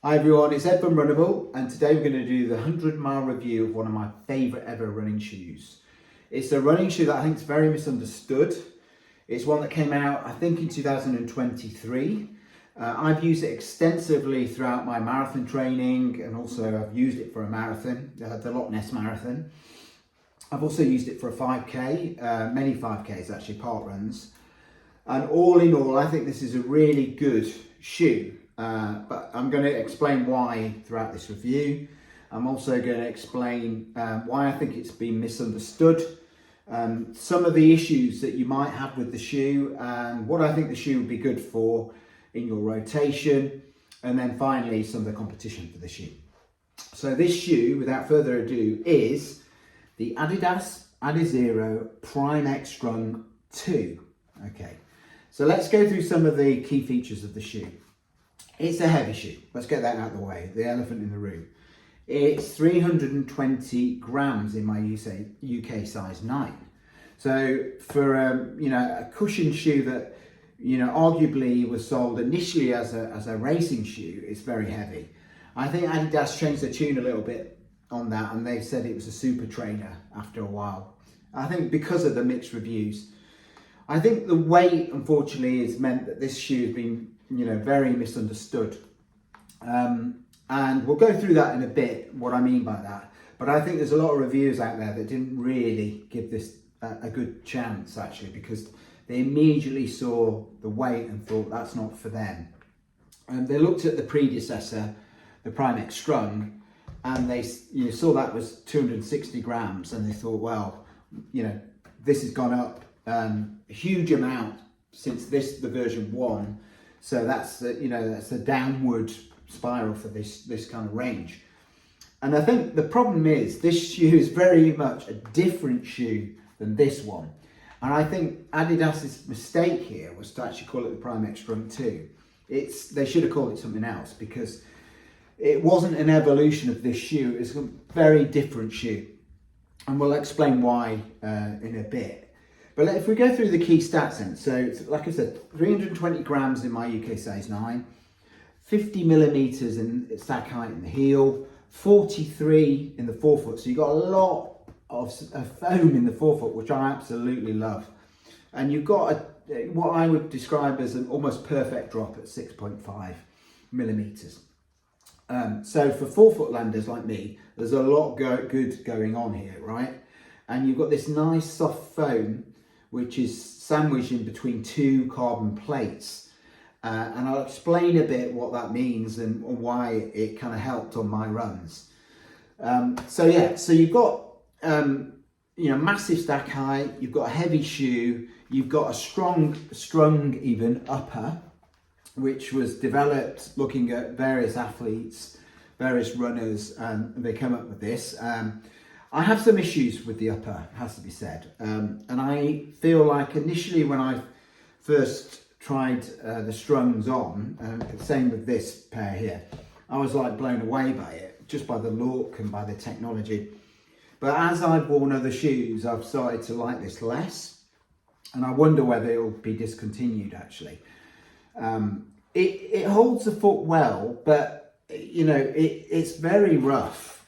Hi everyone, it's Ed from Runnable, and today we're going to do the 100-mile review of one of my favourite ever running shoes. It's a running shoe that I think is very misunderstood. It's one that came out, I think, in 2023. I've used it extensively throughout my marathon training, and also I've used it for a marathon, the Loch Ness Marathon. I've also used it for a 5k, many 5ks actually, park runs. And all in all, I think this is a really good shoe. But I'm going to explain why throughout this review. I'm also going to explain why I think it's been misunderstood, some of the issues that you might have with the shoe, and what I think the shoe would be good for in your rotation, and then finally some of the competition for the shoe. So this shoe, without further ado, is the Adidas Adizero Prime X Strung 2. Okay, so let's go through some of the key features of the shoe. It's a heavy shoe. Let's get that out of the way, the elephant in the room. It's 320 grams in my UK size 9. So for a cushion shoe that arguably was sold initially as a racing shoe, it's very heavy. I think Adidas changed the tune a little bit on that, and they said it was a super trainer after a while. I think because of the mixed reviews. I think the weight, unfortunately, has meant that this shoe has been very misunderstood. And we'll go through that in a bit, what I mean by that. But I think there's a lot of reviews out there that didn't really give this a good chance, actually, because they immediately saw the weight and thought that's not for them. And they looked at the predecessor, the Prime X Strung, and they saw that was 260 grams, and they thought, well, this has gone up a huge amount since the version 1. So that's the downward spiral for this kind of range. And I think the problem is this shoe is very much a different shoe than this one. And I think Adidas's mistake here was to actually call it the Prime X Strung 2. They should have called it something else, because it wasn't an evolution of this shoe. It's a very different shoe. And we'll explain why in a bit. But if we go through the key stats then, so like I said, 320 grams in my UK size 9, 50 millimeters in stack height in the heel, 43 in the forefoot. So you've got a lot of foam in the forefoot, which I absolutely love. And you've got what I would describe as an almost perfect drop at 6.5 millimeters. So for forefoot landers like me, there's a lot good going on here, right? And you've got this nice soft foam, which is sandwiched in between 2 carbon plates. And I'll explain a bit what that means and why it kind of helped on my runs. So you've got, massive stack height, you've got a heavy shoe, you've got a strung even upper, which was developed looking at various athletes, various runners, and they come up with this. I have some issues with the upper, has to be said. And I feel like initially when I first tried the Strungs on, same with this pair here, I was like blown away by it, just by the look and by the technology. But as I've worn other shoes, I've started to like this less. And I wonder whether it'll be discontinued, actually. It holds the foot well, but, it's very rough.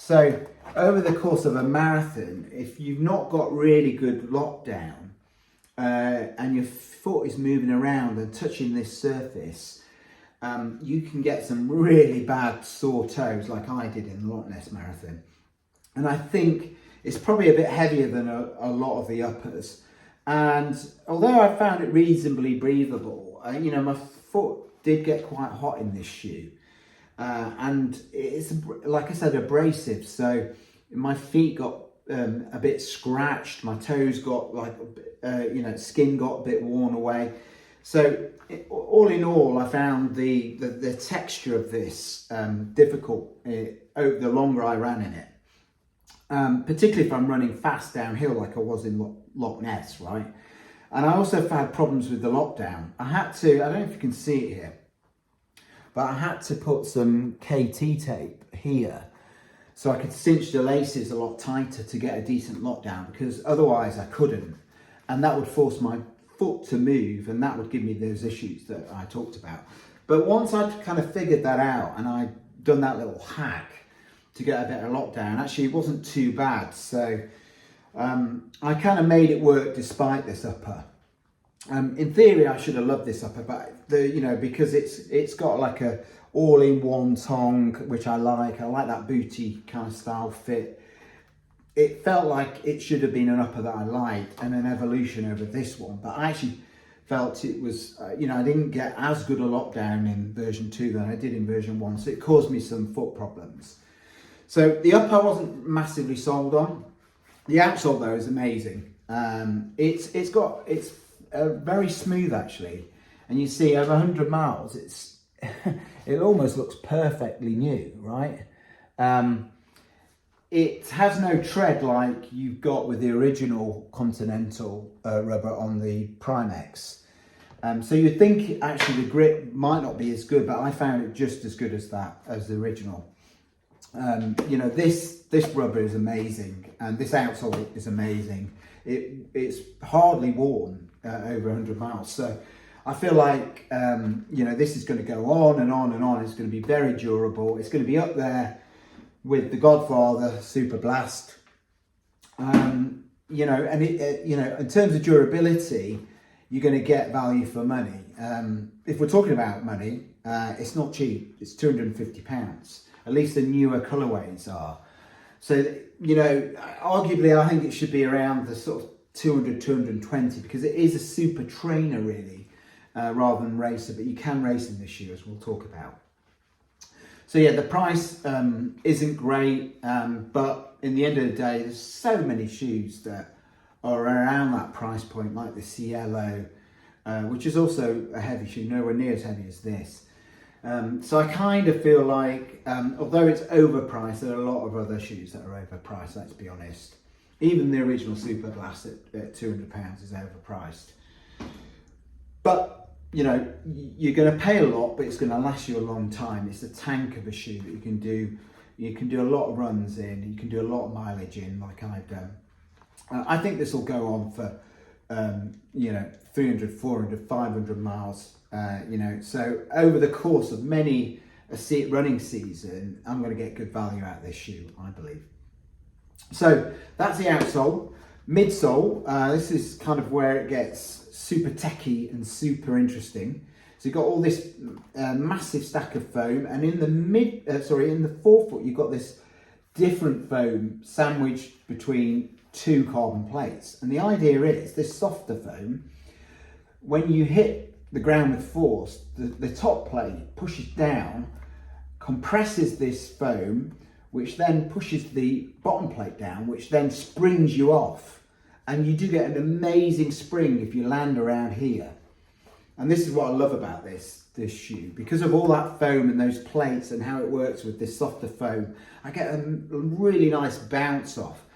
So over the course of a marathon, if you've not got really good lockdown and your foot is moving around and touching this surface, you can get some really bad sore toes like I did in the Loch Ness Marathon. And I think it's probably a bit heavier than a lot of the uppers. And although I found it reasonably breathable, my foot did get quite hot in this shoe. And it's, like I said, abrasive. So my feet got a bit scratched. My toes got skin got a bit worn away. So all in all, I found the texture of this difficult the longer I ran in it. Particularly if I'm running fast downhill like I was in Loch Ness, right? And I also had problems with the lockdown. I don't know if you can see it here, but I had to put some KT tape here so I could cinch the laces a lot tighter to get a decent lockdown, because otherwise I couldn't. And that would force my foot to move, and that would give me those issues that I talked about. But once I'd kind of figured that out and I'd done that little hack to get a better lockdown, actually it wasn't too bad. So I kind of made it work despite this upper. In theory, I should have loved this upper, but because it's got like a all-in-one tongue, which I like that booty kind of style fit. It felt like it should have been an upper that I liked and an evolution over this one, but I actually felt it was, I didn't get as good a lockdown in version 2 than I did in version 1, so it caused me some foot problems. So the upper I wasn't massively sold on. The outsole though is amazing. It's very smooth actually, and you see over 100 miles, it almost looks perfectly new, right? It has no tread like you've got with the original Continental rubber on the Primex. So you'd think actually the grip might not be as good, but I found it just as good as the original. This rubber is amazing, and this outsole is amazing. It's hardly worn over 100 miles. So I feel like, this is going to go on and on and on. It's going to be very durable. It's going to be up there with the Godfather Super Blast. In terms of durability, you're going to get value for money. If we're talking about money, it's not cheap. It's £250. At least the newer colourways are. So, arguably I think it should be around the sort of 200, 220, because it is a super trainer really, rather than racer, but you can race in this shoe, as we'll talk about. So yeah, the price isn't great, but in the end of the day, there's so many shoes that are around that price point, like the Cielo, which is also a heavy shoe, nowhere near as heavy as this. So I kind of feel like, although it's overpriced, there are a lot of other shoes that are overpriced, let's be honest. Even the original Super Blast at £200 is overpriced. But, you're going to pay a lot, but it's going to last you a long time. It's a tank of a shoe that you can do. You can do a lot of runs in, you can do a lot of mileage in, like I've done. I think this will go on for, 300, 400, 500 miles. So over the course of many a running season, I'm going to get good value out of this shoe, I believe. So that's the outsole. Midsole, this is kind of where it gets super techy and super interesting. So you've got all this massive stack of foam, and in the forefoot, you've got this different foam sandwiched between two carbon plates. And the idea is this softer foam, when you hit the ground with force, the top plate pushes down, compresses this foam, which then pushes the bottom plate down, which then springs you off. And you do get an amazing spring if you land around here. And this is what I love about this shoe. Because of all that foam and those plates and how it works with this softer foam, I get a really nice bounce off.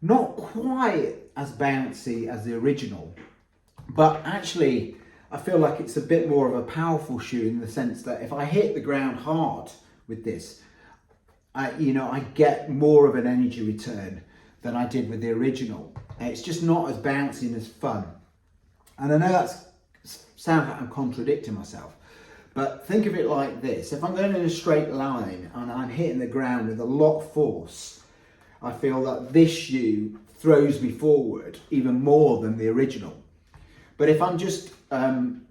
Not quite as bouncy as the original, but actually I feel like it's a bit more of a powerful shoe in the sense that if I hit the ground hard with this, I get more of an energy return than I did with the original. It's just not as bouncy and as fun. And I know that sounds like I'm contradicting myself, but think of it like this. If I'm going in a straight line and I'm hitting the ground with a lot of force, I feel that this shoe throws me forward even more than the original. But if I'm just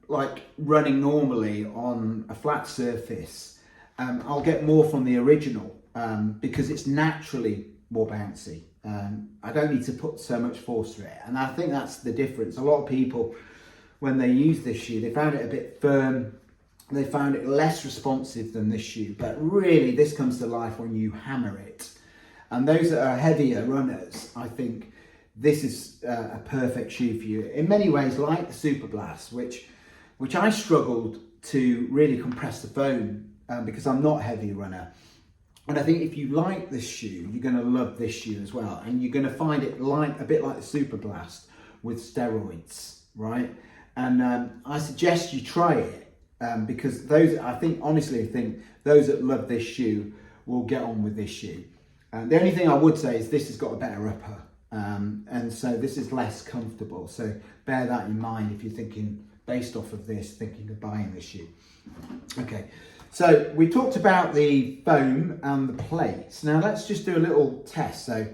like running normally on a flat surface, I'll get more from the original because it's naturally more bouncy. I don't need to put so much force through it, and I think that's the difference. A lot of people, when they use this shoe, they found it a bit firm, they found it less responsive than this shoe, but really this comes to life when you hammer it. And those that are heavier runners, I think this is a perfect shoe for you. In many ways, like the Super Blast, which I struggled to really compress the foam because I'm not a heavy runner. And I think if you like this shoe, you're going to love this shoe as well. And you're going to find it a bit like the Super Blast with steroids, right? And I suggest you try it because honestly, I think those that love this shoe will get on with this shoe. The only thing I would say is this has got a better upper. And so this is less comfortable. So bear that in mind if you're thinking based off of this, thinking of buying this shoe. Okay, so we talked about the foam and the plates. Now let's just do a little test. So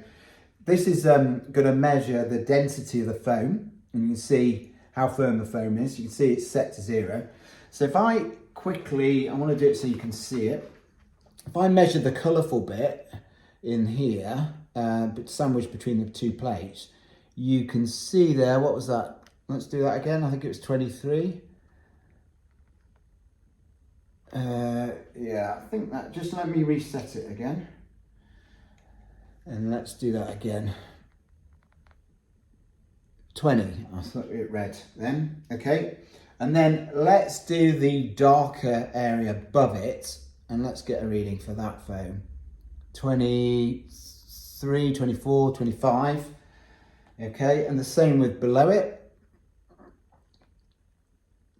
this is going to measure the density of the foam, and you can see how firm the foam is. You can see it's set to 0. So if I quickly, I want to do it so you can see it. If I measure the colourful bit in here, but sandwiched between the 2 plates, you can see there, what was that? Let's do that again. I think it was 23. Yeah, I think that, just let me reset it again. And let's do that again. 20, I thought it read then, okay. And then let's do the darker area above it, and let's get a reading for that foam. 23, 24, 25, okay. And the same with below it.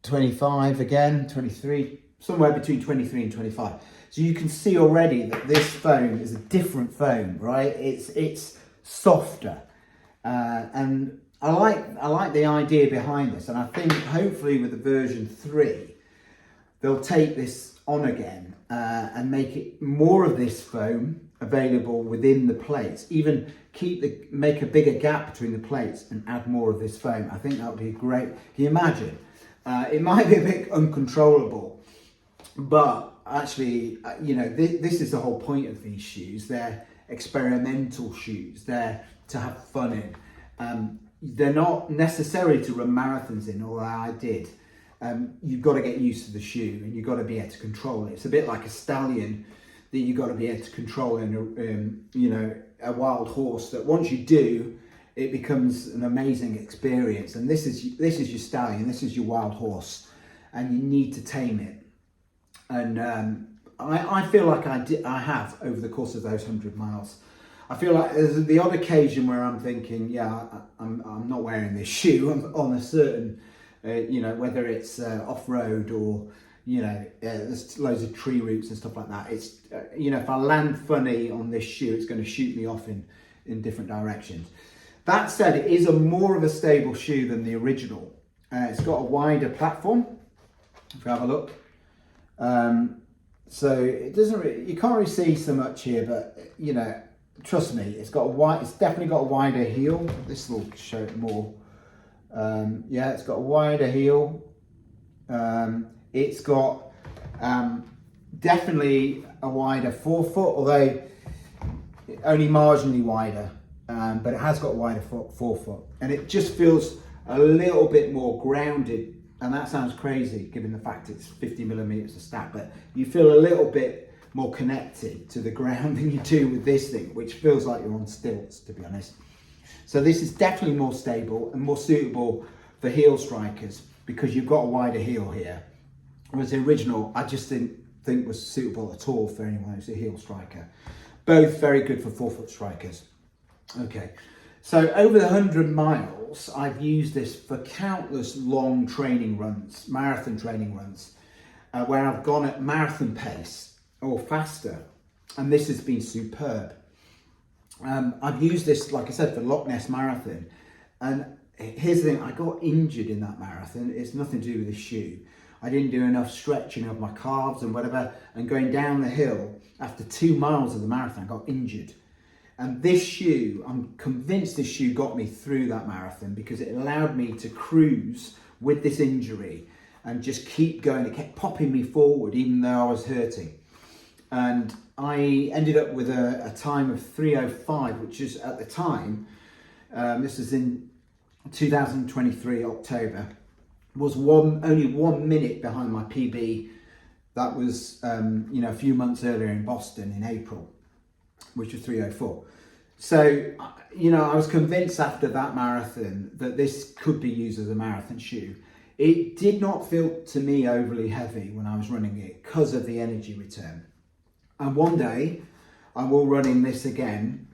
25 again, 23, somewhere between 23 and 25. So you can see already that this foam is a different foam, right? It's softer, and I like the idea behind this, and I think hopefully with the version 3, they'll take this on again and make it more of this foam available within the plates. Even make a bigger gap between the plates and add more of this foam. I think that would be great. Can you imagine? It might be a bit uncontrollable, but actually, you know, this is the whole point of these shoes. They're experimental shoes. They're to have fun in. They're not necessary to run marathons in, although I did. You've got to get used to the shoe, and you've got to be able to control it. It's a bit like a stallion that you've got to be able to control in you know, a wild horse, that once you do, it becomes an amazing experience. And this is your stallion, this is your wild horse, and you need to tame it. And I feel like I have over the course of those 100 miles. I feel like there's the odd occasion where I'm thinking, yeah, I'm not wearing this shoe. I'm on a certain, you know, whether it's off-road or, you know, there's loads of tree roots and stuff like that. It's, you know, if I land funny on this shoe, it's going to shoot me off in different directions. That said, it is more of a stable shoe than the original. It's got a wider platform, if you have a look. So it doesn't really, you can't really see so much here, but, you know, trust me, it's definitely got a wider heel. This will show it more. Yeah, it's got a wider heel. It's got definitely a wider forefoot, although only marginally wider, but it has got a wider forefoot, and it just feels a little bit more grounded. And that sounds crazy given the fact it's 50 millimeters of stack, but you feel a little bit more connected to the ground than you do with this thing, which feels like you're on stilts, to be honest. So this is definitely more stable and more suitable for heel strikers because you've got a wider heel here. Whereas the original, I just didn't think was suitable at all for anyone who's a heel striker. Both very good for forefoot strikers. Okay, so over the 100 miles, I've used this for countless long training runs, marathon training runs, where I've gone at marathon pace or faster, and this has been superb. I've used this, like I said, for Loch Ness Marathon, and here's the thing, I got injured in that marathon. It's nothing to do with the shoe. I didn't do enough stretching of my calves and whatever, and going down the hill after 2 miles of the marathon, I got injured. And this shoe, I'm convinced this shoe got me through that marathon because it allowed me to cruise with this injury and just keep going. It kept popping me forward even though I was hurting. And I ended up with a time of 3:05, which is at the time, this is in 2023, October, was only 1 minute behind my PB. That was, you know, a few months earlier in Boston in April, which was 3:04. So, you know, I was convinced after that marathon that this could be used as a marathon shoe. It did not feel to me overly heavy when I was running it because of the energy return. And one day I will run in this again,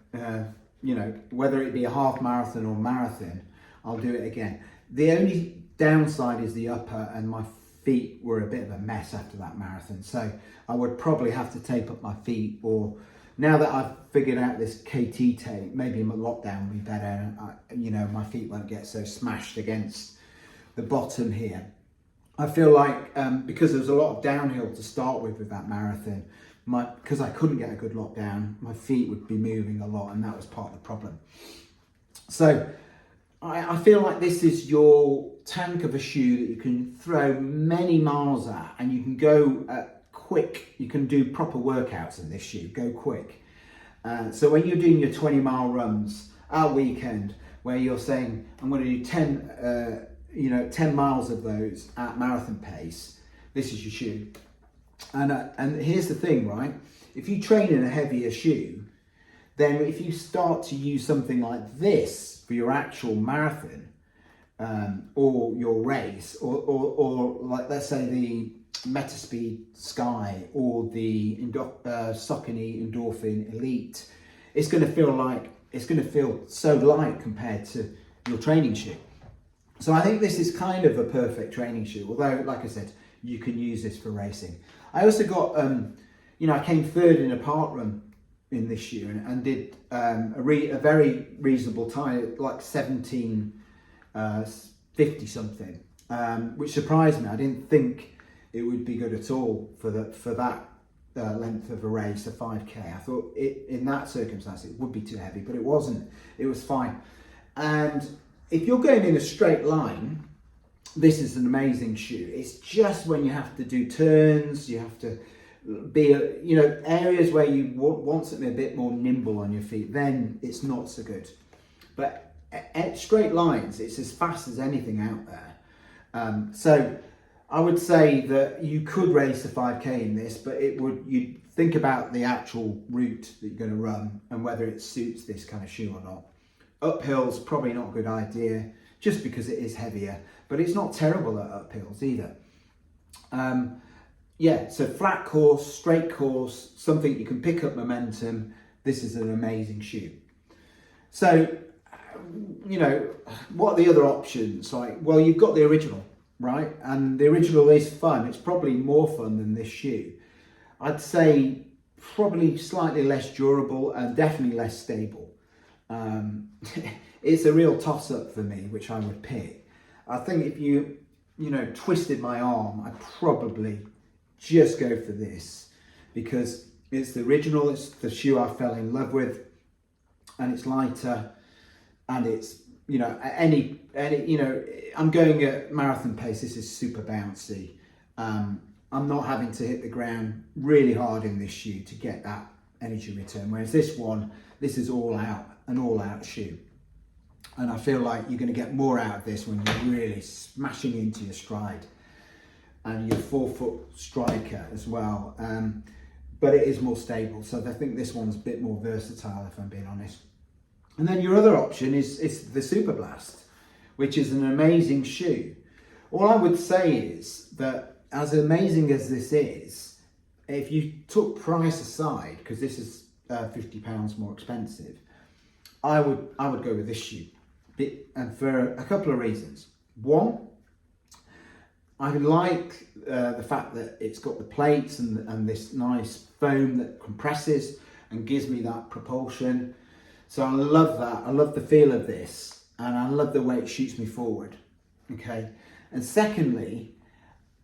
you know, whether it be a half marathon or marathon, I'll do it again. The only downside is the upper, and my feet were a bit of a mess after that marathon. So I would probably have to tape up my feet, or now that I've figured out this KT tape, maybe my lockdown will be better. You know, my feet won't get so smashed against the bottom here. I feel like because there was a lot of downhill to start with that marathon, because I couldn't get a good lockdown, my feet would be moving a lot, and that was part of the problem. So I feel like this is your tank of a shoe that you can throw many miles at, and you can go quick. You can do proper workouts in this shoe, go quick. So when you're doing your 20-mile runs our weekend, where you're saying, I'm going to do 10 miles of those at marathon pace, this is your shoe. And here's the thing, right? If you train in a heavier shoe, then if you start to use something like this for your actual marathon or your race, or like, let's say the Metaspeed Sky or the Saucony Endorphin Elite, it's going to feel so light compared to your training shoe. So I think this is kind of a perfect training shoe, although, like I said, you can use this for racing. I also got, I came third in a park run in this year and did a very reasonable time, like 17:50 something, which surprised me. I didn't think it would be good at all for that length of a race, a 5K. I thought in that circumstance it would be too heavy, but it wasn't. It was fine. And if you're going in a straight line, this is an amazing shoe. It's just when you have to do turns, you have to be, areas where you want something a bit more nimble on your feet, then it's not so good. But at straight lines, it's as fast as anything out there. So I would say that you could race a 5K in this, but you'd think about the actual route that you're going to run and whether it suits this kind of shoe or not. Uphill's probably not a good idea, just because it is heavier, but it's not terrible at uphills either. So flat course, straight course, something you can pick up momentum. This is an amazing shoe. So, what are the other options? Well, you've got the original, right? And the original is fun. It's probably more fun than this shoe. I'd say probably slightly less durable and definitely less stable. It's a real toss-up for me, which I would pick. I think if you twisted my arm, I'd probably just go for this, because it's the original, it's the shoe I fell in love with, and it's lighter, and it's, I'm going at marathon pace. This is super bouncy. I'm not having to hit the ground really hard in this shoe to get that energy return, whereas this is an all-out shoe. And I feel like you're going to get more out of this when you're really smashing into your stride and your 4-foot striker as well. But it is more stable. So I think this one's a bit more versatile, if I'm being honest. And then your other option is the Super Blast, which is an amazing shoe. All I would say is that as amazing as this is, if you took price aside, because this is £50 more expensive, I would go with this shoe, and for a couple of reasons. One, I like the fact that it's got the plates and this nice foam that compresses and gives me that propulsion. So I love that. I love the feel of this, and I love the way it shoots me forward. Okay. And secondly,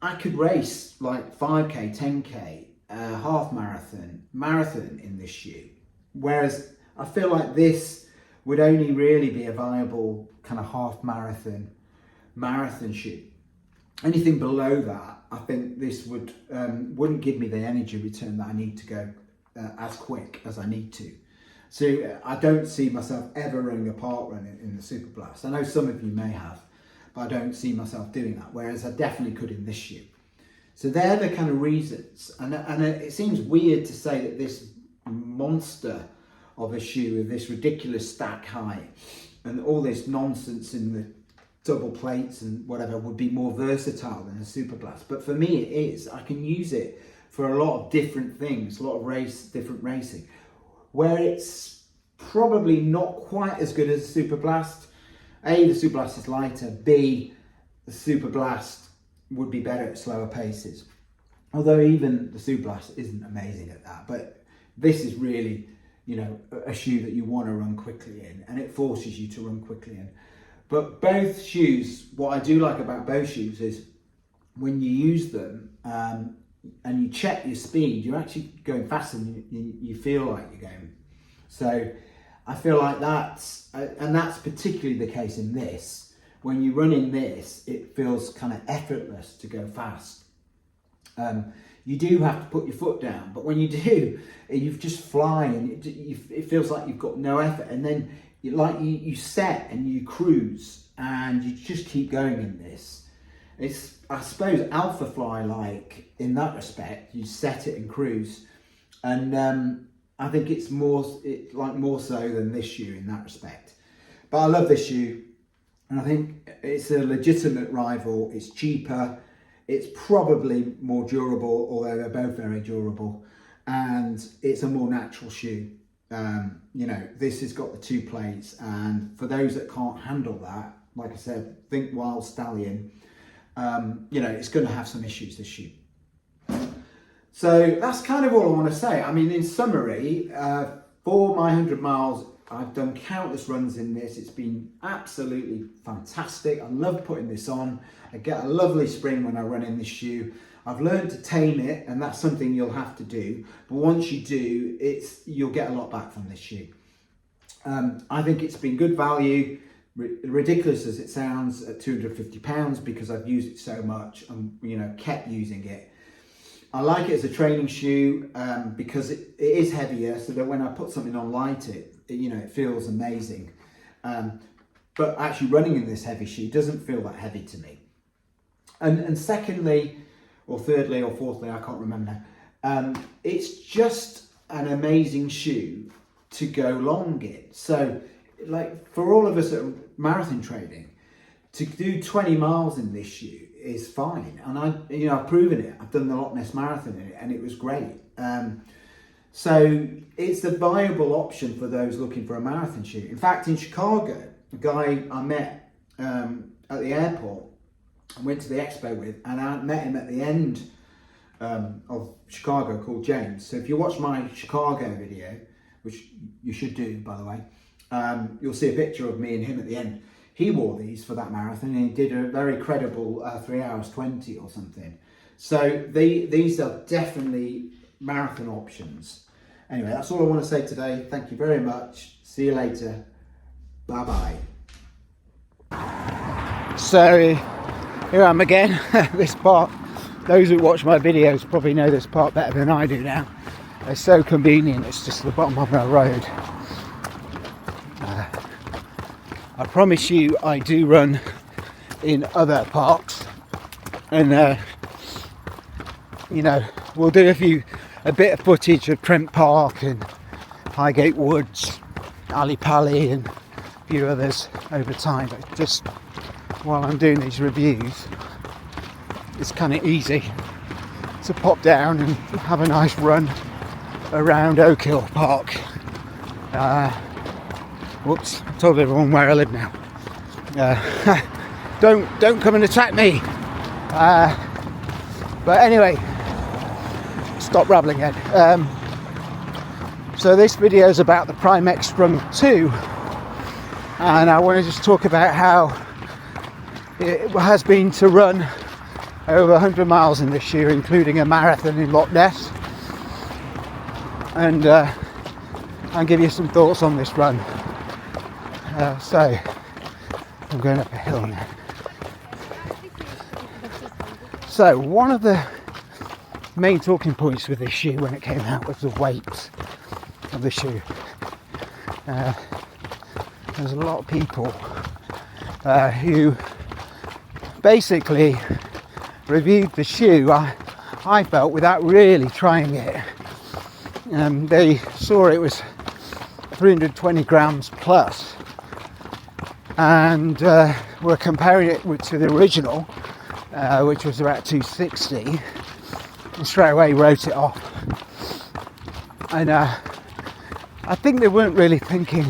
I could race like 5K, 10K, half marathon in this shoe. Whereas I feel like this would only really be a viable kind of half marathon shoe. Anything below that, I think this wouldn't give me the energy return that I need to go as quick as I need to. So I don't see myself ever running a park run in the Super Blast. I know some of you may have, but I don't see myself doing that, whereas I definitely could in this shoe. So they're the kind of reasons. And it seems weird to say that this monster of a shoe with this ridiculous stack height and all this nonsense in the double plates and whatever would be more versatile than a Super Blast. But for me it is. I can use it for a lot of different things, a lot of different racing. Where it's probably not quite as good as a Super Blast. A, the Super Blast is lighter. B, the Super Blast would be better at slower paces. Although even the Super Blast isn't amazing at that. But this is really, a shoe that you want to run quickly in, and it forces you to run quickly in. But both shoes, what I do like about both shoes is when you use them and you check your speed, you're actually going faster than you feel like you're going. So I feel like that's particularly the case in this. When you run in this, it feels kind of effortless to go fast. You do have to put your foot down, but when you do, you just fly, and it feels like you've got no effort. And then you set and you cruise, and you just keep going in this. It's, I suppose, alpha fly like in that respect. You set it and cruise, and I think it's more so than this shoe in that respect. But I love this shoe, and I think it's a legitimate rival. It's cheaper. It's probably more durable, although they're both very durable, and it's a more natural shoe. You know, this has got the 2 plates, and for those that can't handle that, like I said, think Wild Stallion. You know, it's going to have some issues, this shoe. So that's kind of all I want to say. I mean, in summary, for my 100 miles, I've done countless runs in this. It's been absolutely fantastic. I love putting this on. I get a lovely spring when I run in this shoe. I've learned to tame it, and that's something you'll have to do. But once you do, you'll get a lot back from this shoe. I think it's been good value, ridiculous as it sounds, at £250 because I've used it so much and, you know, kept using it. I like it as a training shoe because it is heavier, so that when I put something on light, you know, it feels amazing. But actually running in this heavy shoe doesn't feel that heavy to me. And secondly, or thirdly, or fourthly, I can't remember, it's just an amazing shoe to go long in. So, like, for all of us at marathon training, to do 20 miles in this shoe is fine. And I've proven it. I've done the Loch Ness Marathon in it, and it was great. So it's a viable option for those looking for a marathon shoe. In fact, in Chicago, a guy I met at the airport, I went to the expo with, and I met him at the end of Chicago, called James. So if you watch my Chicago video, which you should do, by the way, you'll see a picture of me and him at the end. He wore these for that marathon, and he did a very credible 3 hours 20 or something. So these are definitely marathon options. Anyway, that's all I want to say today. Thank you very much. See you later. Bye-bye. So here I am again. This part, those who watch my videos probably know this part better than I do now. It's so convenient. It's just the bottom of the road. I promise you, I do run in other parks, and you know, we'll do a bit of footage of Trent Park and Highgate Woods, Ali Pali, and a few others over time. But just while I'm doing these reviews, it's kind of easy to pop down and have a nice run around Oak Hill Park. Whoops, I told everyone where I live now. Don't come and attack me. But anyway, stop rambling Ed. So this video is about the Prime Strung 2, and I want to just talk about how it has been to run over 100 miles in this year, including a marathon in Loch Ness, and give you some thoughts on this run. So I'm going up a hill now. So one of the main talking points with this shoe when it came out was the weight of the shoe. There's a lot of people who basically reviewed the shoe, I felt, without really trying it. They saw it was 320 grams plus, and were comparing it to the original, which was about 260, and straight away wrote it off. And I think they weren't really thinking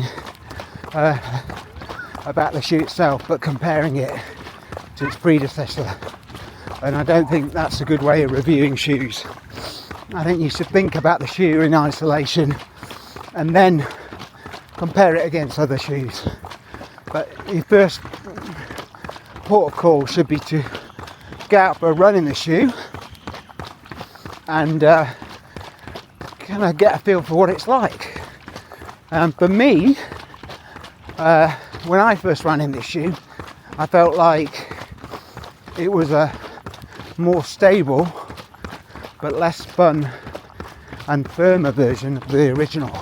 about the shoe itself, but comparing it to its predecessor. And I don't think that's a good way of reviewing shoes. I think you should think about the shoe in isolation and then compare it against other shoes. But your first port of call should be to get out for a run in the shoe and kind of get a feel for what it's like. For me, when I first ran in this shoe, I felt like it was a more stable but less fun and firmer version of the original,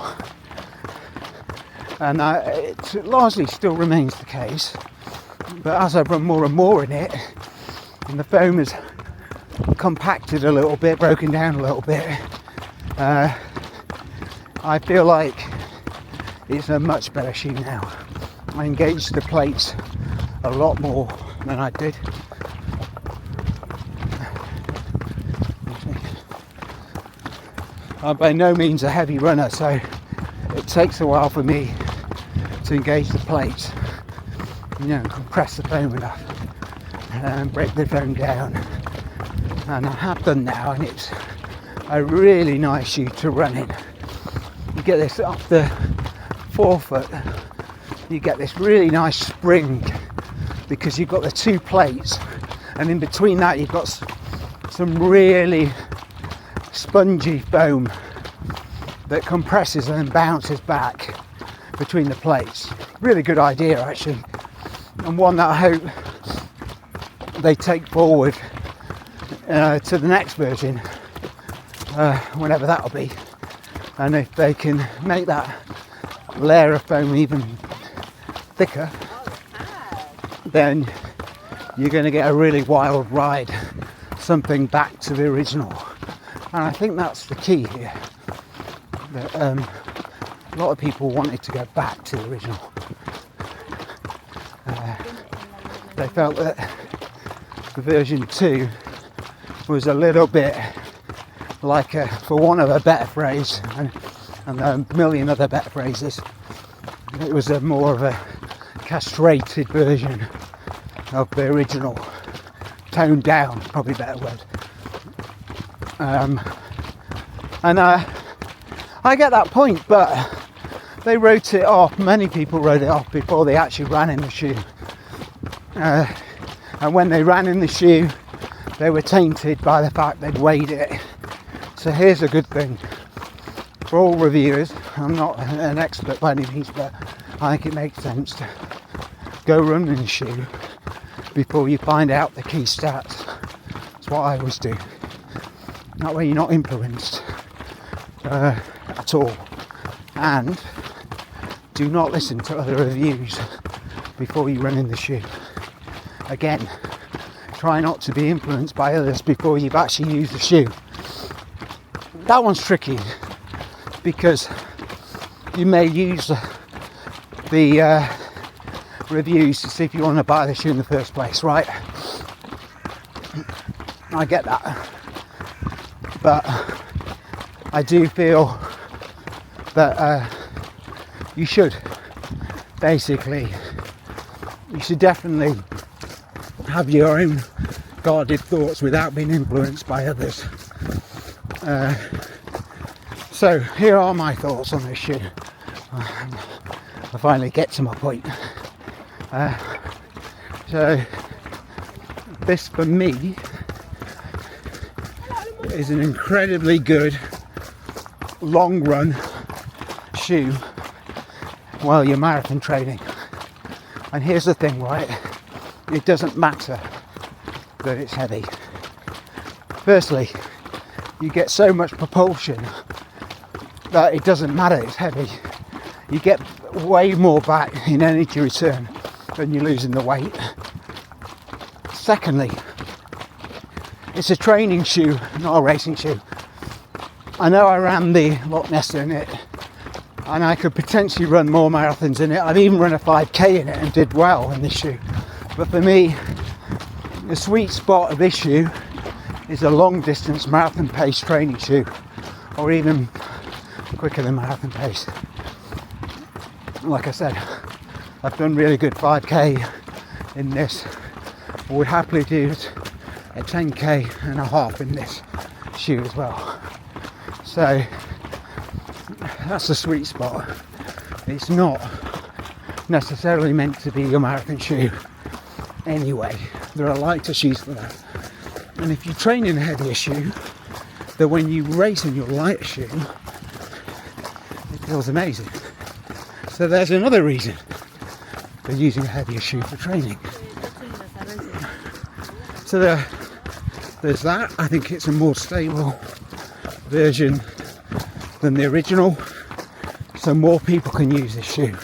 and it largely still remains the case. But as I've run more and more in it, and the foam is compacted a little bit, broken down a little bit, I feel like it's a much better shoe now. I engage the plates a lot more than I did. I'm by no means a heavy runner, so it takes a while for me to engage the plates, compress the foam enough and break the foam down. And I have done now, and it's a really nice shoe to run in. You get this up the forefoot, you get this really nice spring because you've got the two plates, and in between that you've got some really spongy foam that compresses and then bounces back between the plates. Really good idea, actually, and one that I hope they take forward to the next version, whenever that'll be. And if they can make that layer of foam even thicker, then you're going to get a really wild ride, something back to the original. And I think that's the key here, that a lot of people wanted to go back to the original. They felt that the version 2 was a little bit like, for want of a better phrase, and a million other better phrases, it was a more of a castrated version of the original, toned down, probably a better word. And I get that point, but they wrote it off, many people wrote it off before they actually ran in the shoe. And when they ran in the shoe, they were tainted by the fact they'd weighed it. So here's a good thing for all reviewers. I'm not an expert by any means, but I think it makes sense to go run in the shoe before you find out the key stats. That's what I always do. That way you're not influenced at all. And do not listen to other reviews before you run in the shoe. Again, try not to be influenced by others before you've actually used the shoe. That one's tricky because you may use the reviews to see if you want to buy the shoe in the first place, right? I get that, but I do feel that you should definitely have your own guarded thoughts without being influenced by others. So here are my thoughts on this shoe. I finally get to my point. So this for me is an incredibly good long run shoe while you're marathon training. And here's the thing, right? It doesn't matter that it's heavy. Firstly, you get so much propulsion that it doesn't matter it's heavy. You get way more back in energy return than you lose in the weight. Secondly, it's a training shoe, not a racing shoe. I know I ran the Loch Ness in it, and I could potentially run more marathons in it. I've even run a 5k in it and did well in this shoe. But for me, the sweet spot of this shoe is a long distance marathon pace training shoe, or even quicker than marathon pace. Like I said, I've done really good 5k in this. I would happily do a 10k and a half in this shoe as well. So that's the sweet spot. It's not necessarily meant to be your marathon shoe anyway. There are lighter shoes for that. And if you train in a heavier shoe, then when you race in your lighter shoe, it feels amazing. So there's another reason for using a heavier shoe for training. So there's that. I think it's a more stable version than the original, so more people can use this shoe.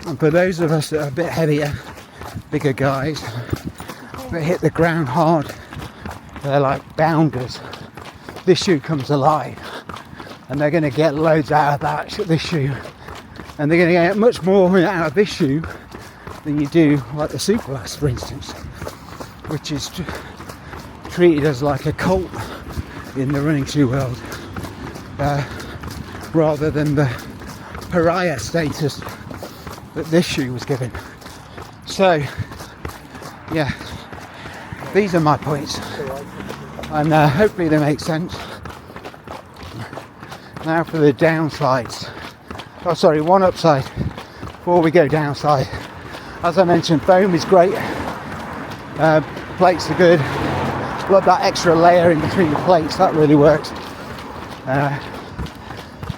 And for those of us that are a bit heavier, bigger guys, that hit the ground hard, they're like bounders, this shoe comes alive, and they're going to get loads out of this shoe, and they're going to get much more out of this shoe than you do like the Superblast, for instance, which is treated as like a cult in the running shoe world, rather than the pariah status that this shoe was given. So yeah, these are my points, and hopefully they make sense. Now for the downsides. Oh sorry, one upside before we go downside. As I mentioned, foam is great, plates are good. Love that extra layer in between the plates, that really works.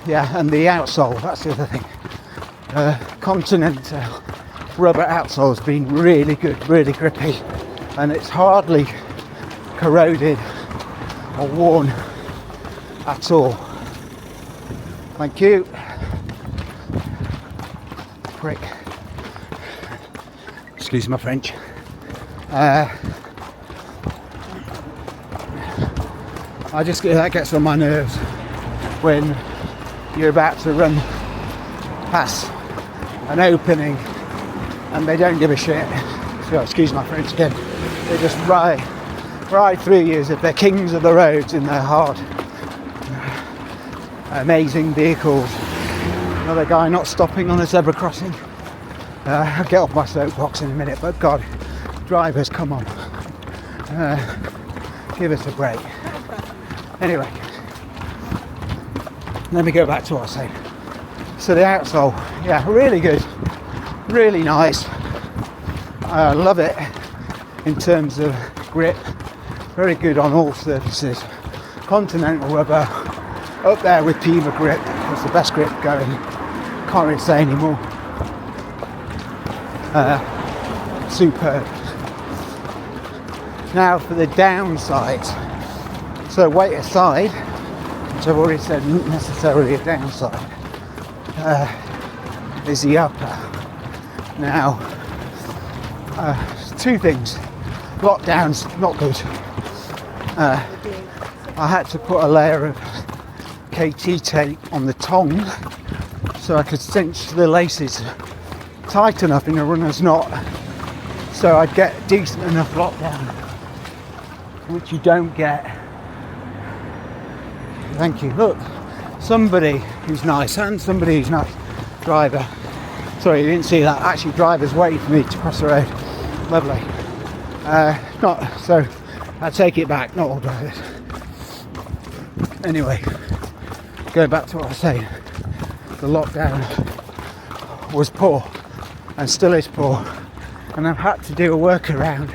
Yeah, and the outsole, that's the other thing. Continental rubber outsole has been really good, really grippy, and it's hardly corroded or worn at all. Thank you. Prick. Excuse my French. That gets on my nerves when you're about to run past an opening and they don't give a shit. So excuse my French again. They just ride through you as if they're kings of the roads in their hard, amazing vehicles. Another guy not stopping on a zebra crossing. I'll get off my soapbox in a minute, but God, drivers, come on, give us a break. Anyway, let me go back to what I was saying. So the outsole, yeah, really good, really nice. I love it in terms of grip, very good on all surfaces. Continental rubber, up there with Puma grip, was the best grip going, can't really say anymore. Superb. Now for the downsides. So weight aside, which I've already said not necessarily a downside, is the upper. Now, two things. Lockdown's not good. I had to put a layer of KT tape on the tongue so I could cinch the laces tight enough in a runner's knot so I'd get decent enough lockdown, which you don't get. Thank you. Look, somebody who's nice and somebody who's nice. Driver. Sorry, you didn't see that. Actually, driver's waiting for me to cross the road. Lovely. Not so. I take it back. Not all drivers. Anyway, going back to what I was saying. The lockdown was poor and still is poor, and I've had to do a workaround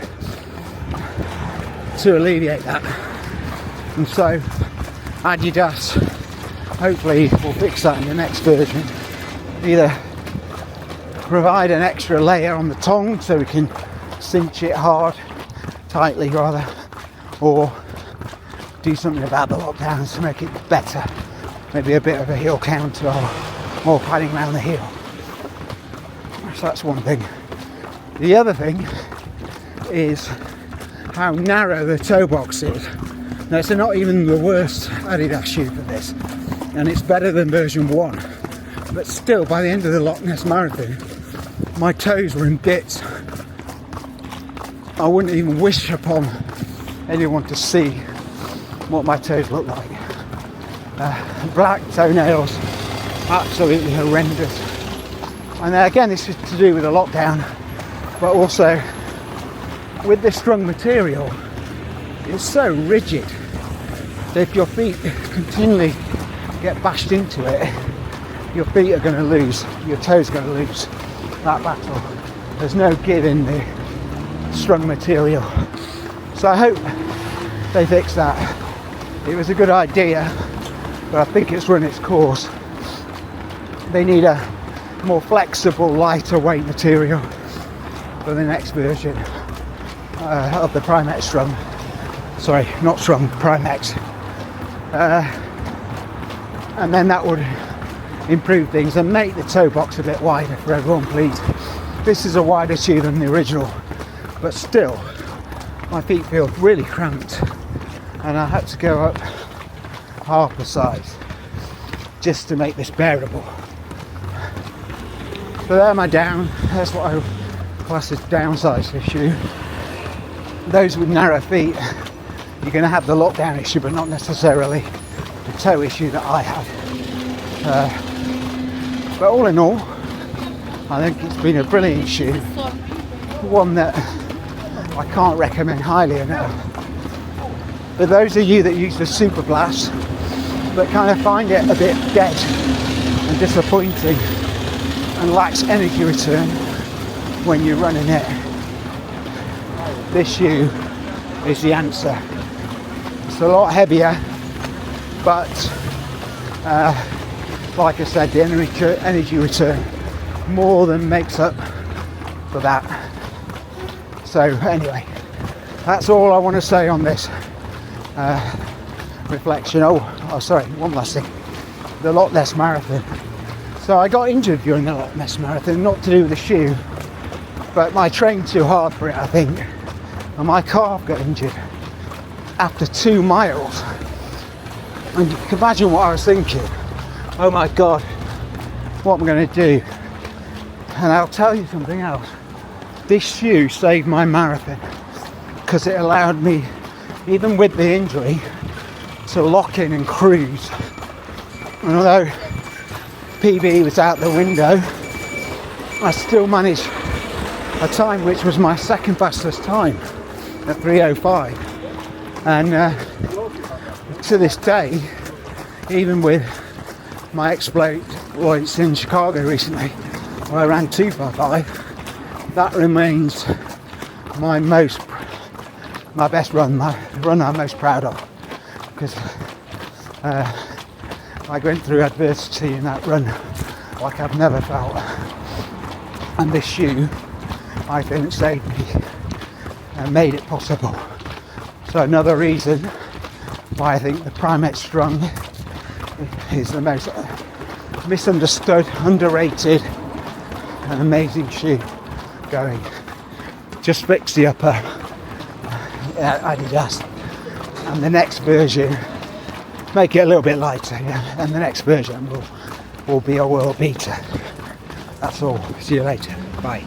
to alleviate that. And so Adidas hopefully will fix that in the next version. Either provide an extra layer on the tongue so we can cinch it hard, tightly rather, or do something about the lockdowns to make it better. Maybe a bit of a heel counter or more padding around the heel. So that's one thing. The other thing is how narrow the toe box is. Now it's not even the worst Adidas shoe for this, and it's better than version 1, but still by the end of the Loch Ness Marathon my toes were in bits. I wouldn't even wish upon anyone to see what my toes look like. Black toenails, absolutely horrendous. And again, this is to do with the lockdown, but also with this Strung material. It's so rigid that if your feet continually get bashed into it, your feet are going to lose, your toes are going to lose that battle. There's no give in the Strung material. So I hope they fixed that. It was a good idea, but I think it's run its course. They need a more flexible, lighter weight material for the next version of the Primex Strung. Sorry, not Strung, Primex. And then that would improve things and make the toe box a bit wider for everyone, please. This is a wider shoe than the original, but still my feet feel really cramped, and I had to go up half the size just to make this bearable. So there my down. That's what I class as downsize this shoe. Those with narrow feet, you're going to have the lockdown issue, but not necessarily the toe issue that I have. But all in all, I think it's been a brilliant shoe, one that I can't recommend highly enough. For those of you that use the Super Blast but kind of find it a bit dead and disappointing and lacks energy return when you're running it, this shoe is the answer. It's a lot heavier, but like I said, the energy return more than makes up for that. So anyway, that's all I want to say on this reflection. Oh sorry, one last thing. The Loch Ness Marathon. So I got injured during the Loch Ness Marathon, not to do with the shoe, but I trained too hard for it, I think, and my calf got injured after 2 miles. And you can imagine what I was thinking. Oh my God, what am I going to do? And I'll tell you something else. This shoe saved my marathon because it allowed me, even with the injury, to lock in and cruise. And although PB was out the window, I still managed a time which was my second fastest time at 3:05. And to this day, even with my exploits in Chicago recently, where I ran 2:55, that remains my best run, my run I'm most proud of, because I went through adversity in that run like I've never felt, and this shoe, I think, saved me and made it possible. So another reason why I think the Primex Strung is the most misunderstood, underrated and amazing shoe going. Just fix the upper Adidas, and the next version make it a little bit lighter, yeah? And the next version will be a world beater. That's all. See you later. Bye.